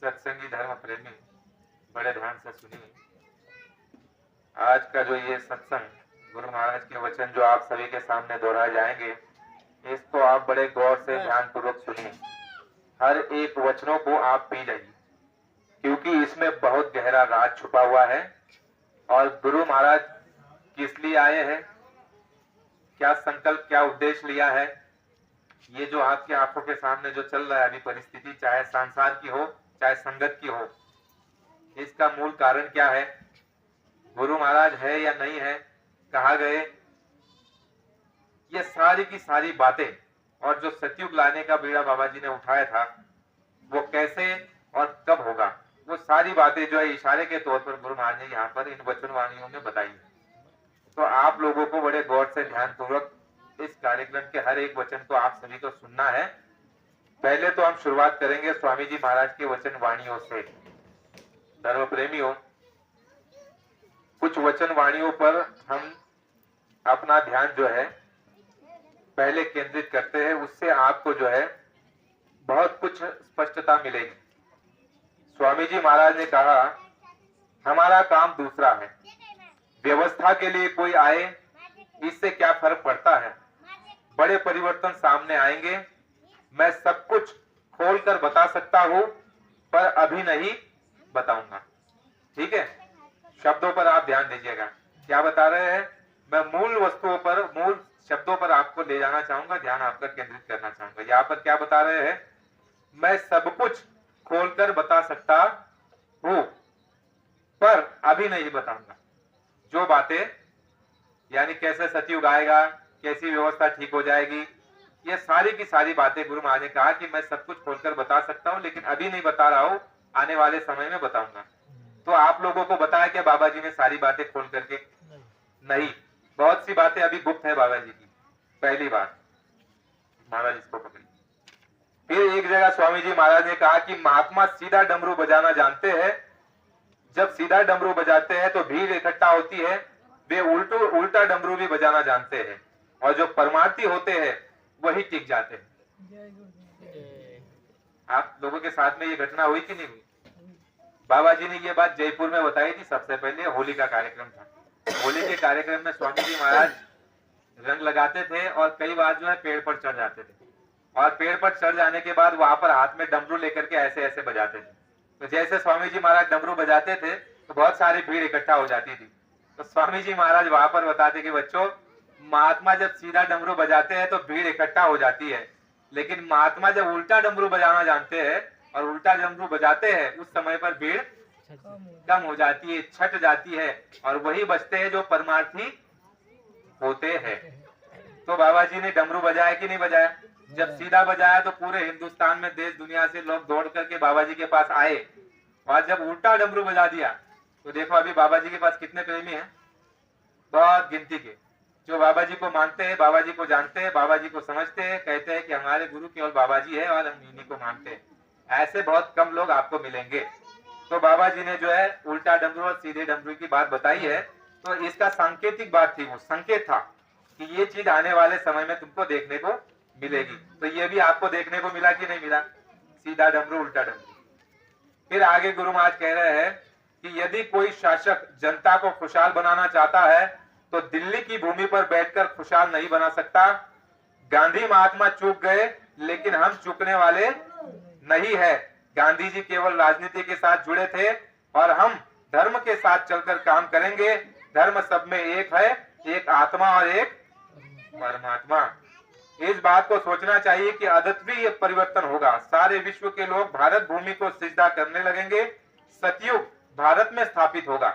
सत्संगी धर्म प्रेमी बड़े ध्यान से सुनिए। आज का जो ये सत्संग गुरु महाराज के वचन जो आप सभी के सामने दोहराए जाएंगे, इसको आप बड़े गौर से ध्यान पूर्वक सुनिए। हर एक वचनों को आप पी जाइए, क्योंकि इसमें बहुत गहरा राज छुपा हुआ है। और गुरु महाराज किस लिए आए हैं, क्या संकल्प, क्या उद्देश्य लिया है, ये जो आपकी आंखों के सामने जो चल रहा है अभी परिस्थिति, चाहे संसार की हो चाहे संगत की हो, इसका मूल कारण क्या है, गुरु महाराज है या नहीं है, कहाँ गए, ये सारी की सारी बातें, और जो सतयुग लाने का बीड़ा बाबा जी ने उठाया था वो कैसे और कब होगा, वो सारी बातें जो है इशारे के तौर पर गुरु महाराज ने यहाँ पर इन वचन वाणियों में बताई है। तो आप लोगों को बड़े गौर से ध्यान पूर्वक इस कार्यक्रम के हर एक वचन को आप सभी को सुनना है। पहले तो हम शुरुआत करेंगे स्वामी जी महाराज के वचन वाणियों से। धर्म प्रेमियों, कुछ वचन वाणियों पर हम अपना ध्यान जो है पहले केंद्रित करते हैं, उससे आपको जो है बहुत कुछ स्पष्टता मिलेगी। स्वामी जी महाराज ने कहा, हमारा काम दूसरा है, व्यवस्था के लिए कोई आए इससे क्या फर्क पड़ता है, बड़े परिवर्तन सामने आएंगे, मैं सब कुछ खोलकर बता सकता हूं पर अभी नहीं बताऊंगा। ठीक है, शब्दों पर आप ध्यान दीजिएगा। क्या बता रहे हैं, मैं मूल वस्तुओं पर, मूल शब्दों पर आपको ले जाना चाहूंगा, ध्यान आपका केंद्रित करना चाहूंगा। यहाँ पर क्या बता रहे हैं, मैं सब कुछ खोलकर बता सकता हूं पर अभी नहीं बताऊंगा। जो बातें, यानी कैसे सतयुग आएगा, कैसी व्यवस्था ठीक हो जाएगी, ये सारी की सारी बातें गुरु महाराज ने कहा कि मैं सब कुछ खोलकर बता सकता हूं लेकिन अभी नहीं बता रहा हूं, आने वाले समय में बताऊंगा। तो आप लोगों को बताया क्या बाबा जी ने सारी बातें खोल करके? नहीं, बहुत सी बातें अभी गुप्त है बाबा जी की। पहली बात, महाराज इसको पकड़िए। फिर एक जगह स्वामी जी महाराज ने कहा कि महात्मा सीधा डमरू बजाना जानते हैं, जब सीधा डमरू बजाते हैं तो भीड़ इकट्ठा होती है, वे उल्टा डमरू भी बजाना जानते हैं, और जो परमार्थी होते हैं वही टिक जाते हैं। आप लोगों के साथ में ये घटना हुई कि नहीं हुई? बाबा जी ने ये बात जयपुर में बताई थी। सबसे पहले होली का कार्यक्रम था। होली के कार्यक्रम में स्वामी जी महाराज रंग लगाते थे और कई बार जो है पेड़ पर चढ़ जाते थे, और पेड़ पर चढ़ जाने के बाद वहां पर हाथ में डमरू लेकर के ऐसे ऐसे बजाते थे। तो जैसे स्वामी जी महाराज डमरू बजाते थे तो बहुत सारी भीड़ इकट्ठा हो जाती थी। तो स्वामी जी महाराज वहां पर बताते कि बच्चों, महात्मा जब सीधा डमरू बजाते हैं तो भीड़ इकट्ठा हो जाती है, लेकिन महात्मा जब उल्टा डमरू बजाना जानते हैं और उल्टा डमरू बजाते हैं उस समय पर भीड़ कम हो जाती है, छट जाती है, और वही बचते हैं जो परमार्थी होते हैं। तो बाबा जी ने डमरू बजाया कि नहीं बजाया? जब सीधा बजाया तो पूरे हिंदुस्तान में देश दुनिया से लोग दौड़ करके बाबा जी के पास आए, और जब उल्टा डमरू बजा दिया तो देखो अभी बाबा जी के पास कितने प्रेमी हैं, बहुत गिनती के, जो बाबा जी को मानते हैं, बाबा जी को जानते हैं, बाबा जी को समझते हैं, कहते हैं कि हमारे गुरु केवल बाबा जी है और हम इन्हीं को मानते हैं। ऐसे बहुत कम लोग आपको मिलेंगे। तो बाबा जी ने जो है उल्टा डमरू और सीधे डमरू की बात बताई है, तो इसका सांकेतिक बात थी, वो संकेत था कि ये चीज आने वाले समय में तुमको देखने को मिलेगी। तो ये भी आपको देखने को मिला कि नहीं मिला? सीधा डमरू उल्टा डमरू। फिर आगे गुरु महाराज कह रहे हैं कि यदि कोई शासक जनता को खुशहाल बनाना चाहता है तो दिल्ली की भूमि पर बैठकर खुशहाल नहीं बना सकता। गांधी महात्मा चूक गए लेकिन हम चूकने वाले नहीं है। गांधी जी केवल राजनीति के साथ जुड़े थे और हम धर्म के साथ चलकर काम करेंगे। धर्म सब में एक है, एक आत्मा और एक परमात्मा। इस बात को सोचना चाहिए कि अद्वितीय परिवर्तन होगा। सारे विश्व के लोग भारत भूमि को सिजदा करने लगेंगे। सतयुग भारत में स्थापित होगा।